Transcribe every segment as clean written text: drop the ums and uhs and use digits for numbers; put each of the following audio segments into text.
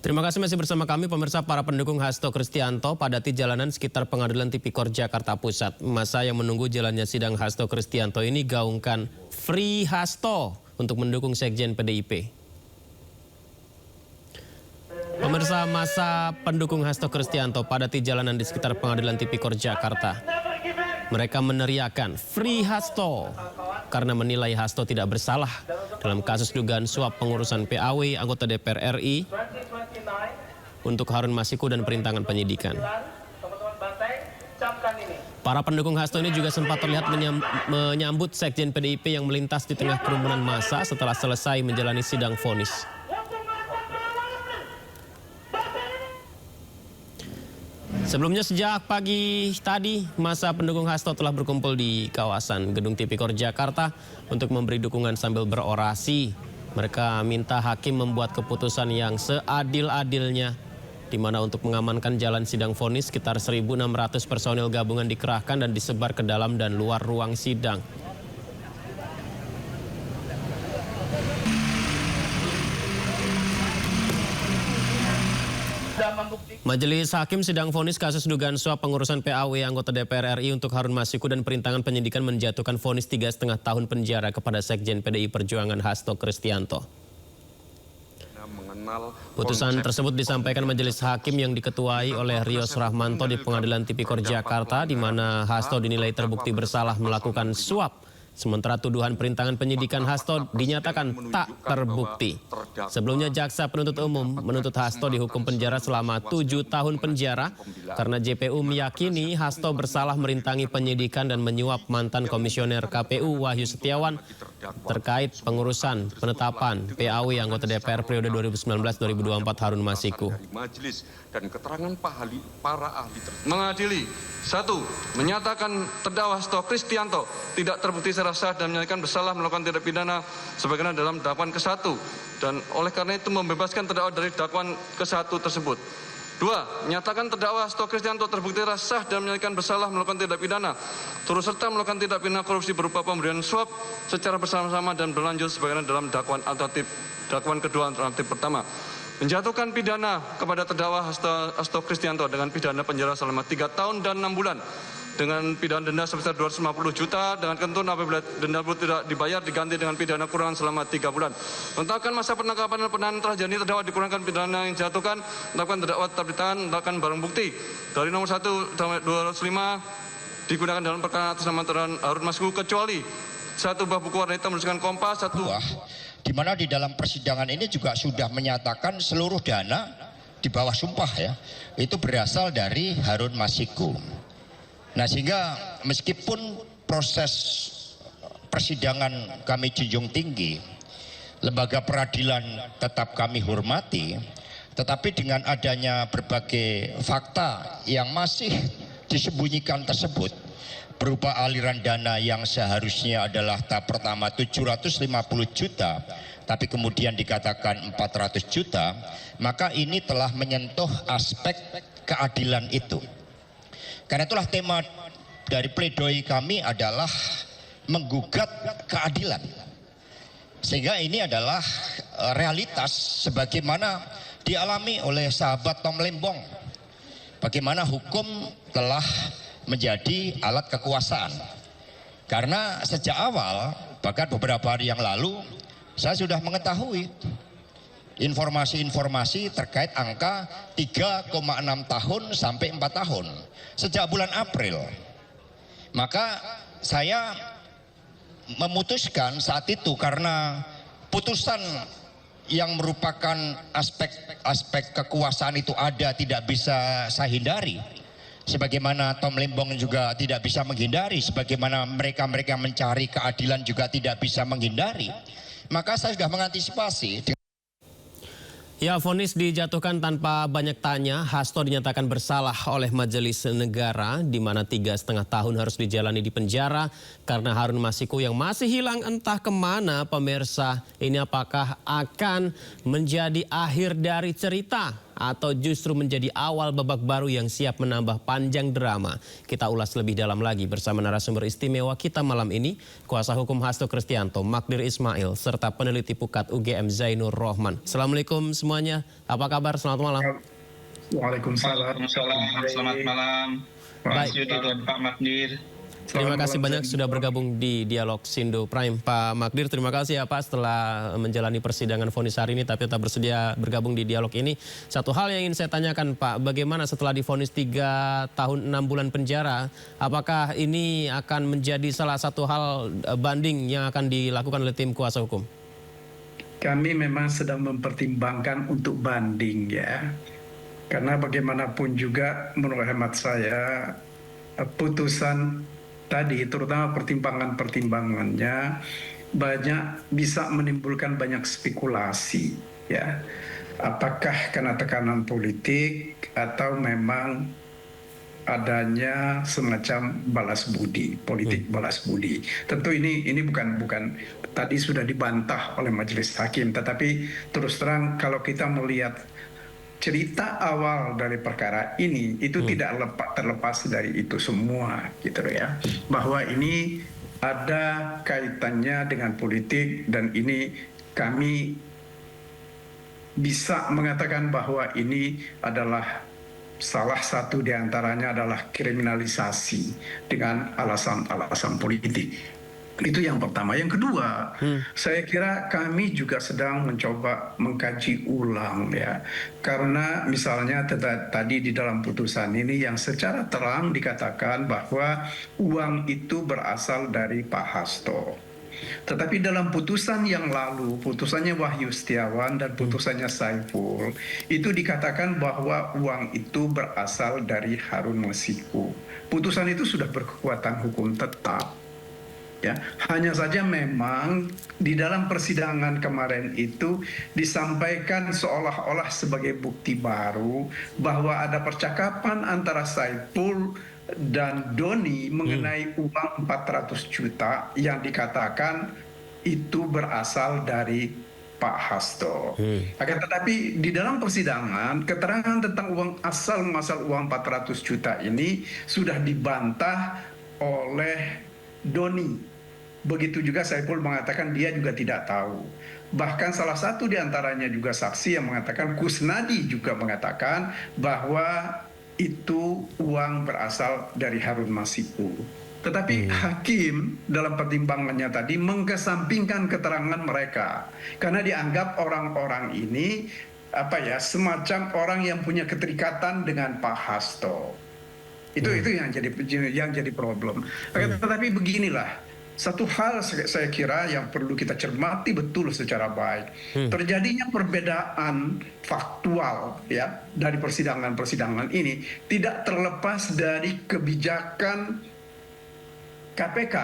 Terima kasih masih bersama kami pemirsa. Para pendukung Hasto Kristianto padati jalanan sekitar Pengadilan Tipikor Jakarta Pusat. Masa yang menunggu jalannya sidang Hasto Kristianto ini gaungkan Free Hasto untuk mendukung Sekjen PDIP. Pemirsa, masa pendukung Hasto Kristianto padati jalanan di sekitar Pengadilan Tipikor Jakarta. Mereka meneriakan Free Hasto karena menilai Hasto tidak bersalah dalam kasus dugaan suap pengurusan PAW anggota DPR RI untuk Harun Masiku dan perintangan penyidikan. Para pendukung Hasto ini juga sempat terlihat menyambut Sekjen PDIP yang melintas di tengah kerumunan massa setelah selesai menjalani sidang vonis. Sebelumnya sejak pagi tadi, massa pendukung Hasto telah berkumpul di kawasan Gedung Tipikor Jakarta untuk memberi dukungan sambil berorasi. Mereka minta hakim membuat keputusan yang seadil-adilnya, di mana untuk mengamankan jalan sidang vonis sekitar 1.600 personil gabungan dikerahkan dan disebar ke dalam dan luar ruang sidang. Majelis Hakim sidang vonis kasus dugaan suap pengurusan PAW anggota DPR RI untuk Harun Masiku dan perintangan penyidikan menjatuhkan vonis 3,5 tahun penjara kepada Sekjen PDI Perjuangan Hasto Kristianto. Putusan tersebut disampaikan Majelis Hakim yang diketuai oleh Rios Rahmanto di Pengadilan Tipikor Jakarta, di mana Hasto dinilai terbukti bersalah melakukan suap. Sementara tuduhan perintangan penyidikan Hasto dinyatakan tak terbukti. Sebelumnya jaksa penuntut umum menuntut Hasto dihukum penjara selama 7 tahun penjara karena JPU meyakini Hasto bersalah merintangi penyidikan dan menyuap mantan komisioner KPU Wahyu Setiawan terkait pengurusan penetapan PAW anggota DPR periode 2019-2024 Harun Masiku. Dan keterangan para ahli mengadili. 1. Menyatakan terdakwa Hasto Kristianto tidak terbukti secara sah dan menyatakan bersalah melakukan tindak pidana sebagaimana dalam dakwaan ke-1 dan oleh karena itu membebaskan terdakwa dari dakwaan ke-1 tersebut. 2. Menyatakan terdakwa Hasto Kristianto terbukti secara sah dan menyatakan bersalah melakukan tindak pidana turut serta melakukan tindak pidana korupsi berupa pemberian suap secara bersama-sama dan berlanjut sebagaimana dalam dakwaan kedua alternatif pertama. Menjatuhkan pidana kepada terdakwa Hasto Kristianto dengan pidana penjara selama 3 tahun dan 6 bulan dengan pidana denda sebesar 250 juta dengan ketentuan apabila denda tidak dibayar diganti dengan pidana kurungan selama 3 bulan. Menetapkan masa penangkapan dan penahanan telah jadi terdakwa dikurangkan pidana yang dijatuhkan, menetapkan terdakwa tetap ditahan, menetapkan barang bukti dari nomor 1 sampai 205 digunakan dalam perkara atas nama Harun Masiku kecuali 1 buah buku warna hitam berisikan Kompas, 1 di mana di dalam persidangan ini juga sudah menyatakan seluruh dana di bawah sumpah ya itu berasal dari Harun Masiku. Nah sehingga meskipun proses persidangan kami junjung tinggi, lembaga peradilan tetap kami hormati, tetapi dengan adanya berbagai fakta yang masih disembunyikan tersebut berupa aliran dana yang seharusnya adalah tahap pertama 750 juta tapi kemudian dikatakan 400 juta, maka ini telah menyentuh aspek keadilan itu. Karena itulah tema dari pledoi kami adalah menggugat keadilan. Sehingga ini adalah realitas sebagaimana dialami oleh sahabat Tom Lembong. Bagaimana hukum telah menjadi alat kekuasaan. Karena sejak awal, bahkan beberapa hari yang lalu, saya sudah mengetahui informasi-informasi terkait angka 3,6 tahun sampai 4 tahun sejak bulan April. Maka saya memutuskan saat itu karena putusan yang merupakan aspek kekuasaan itu ada tidak bisa saya hindari. Sebagaimana Tom Lembong juga tidak bisa menghindari, sebagaimana mereka mencari keadilan juga tidak bisa menghindari. Maka saya sudah mengantisipasi. Ya, vonis dijatuhkan tanpa banyak tanya. Hasto dinyatakan bersalah oleh Majelis Negara, di mana 3,5 tahun harus dijalani di penjara karena Harun Masiku yang masih hilang entah kemana. Pemirsa, ini apakah akan menjadi akhir dari cerita atau justru menjadi awal babak baru yang siap menambah panjang drama? Kita ulas lebih dalam lagi bersama narasumber istimewa kita malam ini, kuasa hukum Hasto Kristianto, Magdir Ismail, serta peneliti Pukat UGM Zainur Rohman. Assalamualaikum semuanya, apa kabar? Selamat malam. Waalaikumsalam. Selamat malam. Pak Yudi dan Pak Magdir. Terima kasih banyak sudah bergabung di Dialog Sindo Prime. Pak Magdir, terima kasih ya Pak setelah menjalani persidangan vonis hari ini tapi tetap bersedia bergabung di dialog ini. Satu hal yang ingin saya tanyakan Pak, bagaimana setelah divonis 3 tahun 6 bulan penjara, apakah ini akan menjadi salah satu hal banding yang akan dilakukan oleh tim kuasa hukum? Kami memang sedang mempertimbangkan untuk banding ya. Karena bagaimanapun juga menurut hemat saya putusan tadi terutama pertimbangan-pertimbangannya bisa menimbulkan banyak spekulasi ya. Apakah karena tekanan politik atau memang adanya semacam balas budi, politik balas budi. Tentu ini bukan tadi sudah dibantah oleh majelis hakim, tetapi terus terang kalau kita melihat cerita awal dari perkara ini itu tidak terlepas dari itu semua gitu ya, bahwa ini ada kaitannya dengan politik dan ini kami bisa mengatakan bahwa ini adalah salah satu diantaranya adalah kriminalisasi dengan alasan-alasan politik. Itu yang pertama. Yang kedua, saya kira kami juga sedang mencoba mengkaji ulang ya. Karena misalnya tadi di dalam putusan ini yang secara terang dikatakan bahwa uang itu berasal dari Pak Hasto. Tetapi dalam putusan yang lalu, putusannya Wahyu Setiawan dan putusannya Saiful, itu dikatakan bahwa uang itu berasal dari Harun Masiku. Putusan itu sudah berkekuatan hukum tetap. Ya, hanya saja memang di dalam persidangan kemarin itu disampaikan seolah-olah sebagai bukti baru bahwa ada percakapan antara Saiful dan Doni mengenai uang 400 juta yang dikatakan itu berasal dari Pak Hasto. Akan tetapi di dalam persidangan keterangan tentang asal muasal uang 400 juta ini sudah dibantah oleh Doni. Begitu juga Saiful mengatakan dia juga tidak tahu. Bahkan salah satu diantaranya juga saksi yang mengatakan, Kusnadi juga mengatakan bahwa itu uang berasal dari Harun Masiku. Tetapi hakim dalam pertimbangannya tadi mengkesampingkan keterangan mereka. Karena dianggap orang-orang ini semacam orang yang punya keterikatan dengan Pak Hasto. Itu yang jadi problem. Tetapi beginilah, satu hal saya kira yang perlu kita cermati betul secara baik. Terjadinya perbedaan faktual ya dari persidangan-persidangan ini tidak terlepas dari kebijakan KPK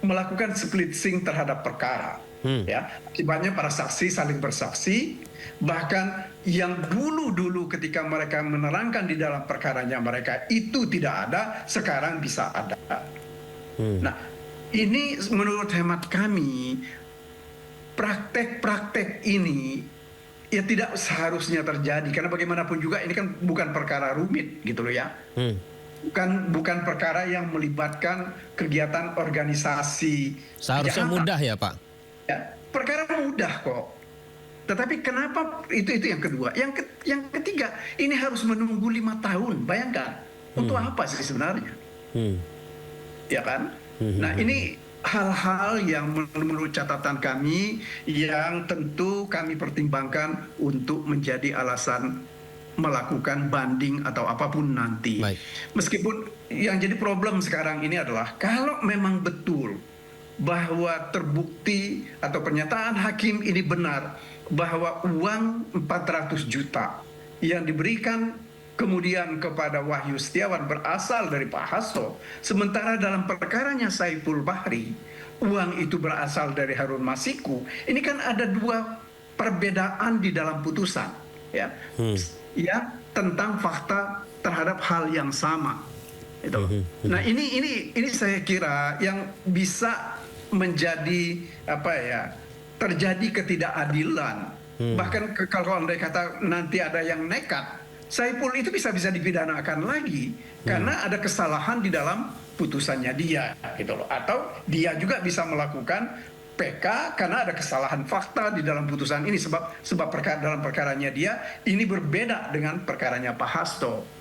melakukan splitsing terhadap perkara. Ya, akibatnya para saksi saling bersaksi, bahkan yang dulu ketika mereka menerangkan di dalam perkaranya mereka itu tidak ada, sekarang bisa ada. Nah, ini menurut hemat kami praktek-praktek ini ya tidak seharusnya terjadi, karena bagaimanapun juga ini kan bukan perkara rumit gitu loh ya. Bukan perkara yang melibatkan kegiatan organisasi. Seharusnya mudah ya Pak. Ya, perkara mudah kok. Tetapi kenapa itu yang kedua? Yang ketiga, ini harus menunggu 5 tahun. Bayangkan, untuk apa sih sebenarnya? Ya kan? Nah, ini hal-hal yang menurut catatan kami yang tentu kami pertimbangkan untuk menjadi alasan melakukan banding atau apapun nanti. Baik. Meskipun yang jadi problem sekarang ini adalah kalau memang betul bahwa terbukti atau pernyataan hakim ini benar bahwa uang 400 juta yang diberikan kemudian kepada Wahyu Setiawan berasal dari Pak Hasto, sementara dalam perkaranya Saiful Bahri uang itu berasal dari Harun Masiku. Ini kan ada 2 perbedaan di dalam putusan ya. Ya, tentang fakta terhadap hal yang sama. Itu. Nah, ini saya kira yang bisa menjadi terjadi ketidakadilan Bahkan kalau andai kata nanti ada yang nekat, Saiful itu bisa dipidanakan lagi karena ada kesalahan di dalam putusannya dia, gitu loh. Atau dia juga bisa melakukan PK karena ada kesalahan fakta di dalam putusan ini, sebab dalam perkaranya dia ini berbeda dengan perkaranya Pak Hasto.